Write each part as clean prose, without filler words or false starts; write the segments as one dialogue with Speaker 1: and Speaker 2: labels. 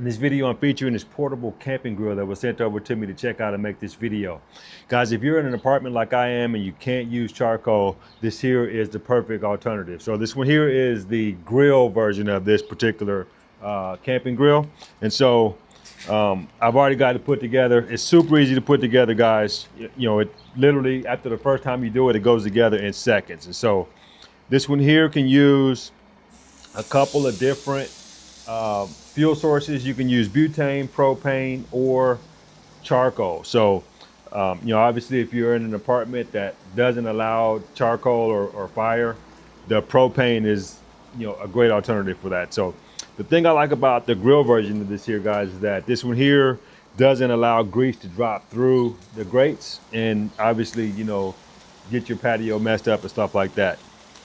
Speaker 1: In this video, I'm featuring this portable camping grill that was sent over to me to check out and make this video. Guys, if you're in an apartment like I am and you can't use charcoal, this here is the perfect alternative. So this one here is the grill version of this particular camping grill. And so I've already got it put together. It's super easy to put together, guys. You know, it literally, after the first time you do it, it goes together in seconds. And so this one here can use a couple of different fuel sources. You can use butane, propane, or charcoal. So, you know, obviously if you're in an apartment that doesn't allow charcoal or fire, the propane is, you know, a great alternative for that. So the thing I like about the grill version of this here, guys, is that this one here doesn't allow grease to drop through the grates and obviously, you know, get your patio messed up and stuff like that.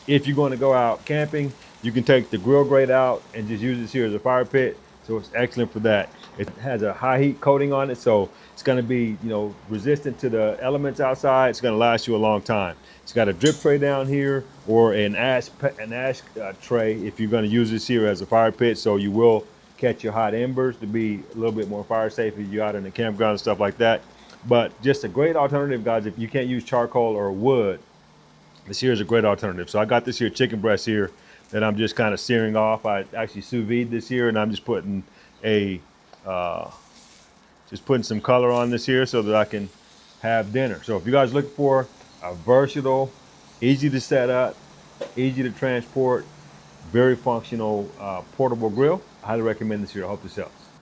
Speaker 1: If you're going to go out camping, you can take the grill grate out and just use this here as a fire pit. So it's excellent for that. It has a high heat coating on it, so it's going to be, you know, resistant to the elements outside. It's going to last you a long time. It's got a drip tray down here or an ash tray if you're going to use this here as a fire pit. So you will catch your hot embers to be a little bit more fire safe if you're out in the campground and stuff like that. But just a great alternative, guys, if you can't use charcoal or wood. This here is a great alternative. So I got this here chicken breast here that I'm just kind of searing off. I actually sous vide this here, and I'm just putting some color on this here so that I can have dinner. So if you guys look for a versatile, easy to set up, easy to transport, very functional portable grill, I highly recommend this here. I hope this helps.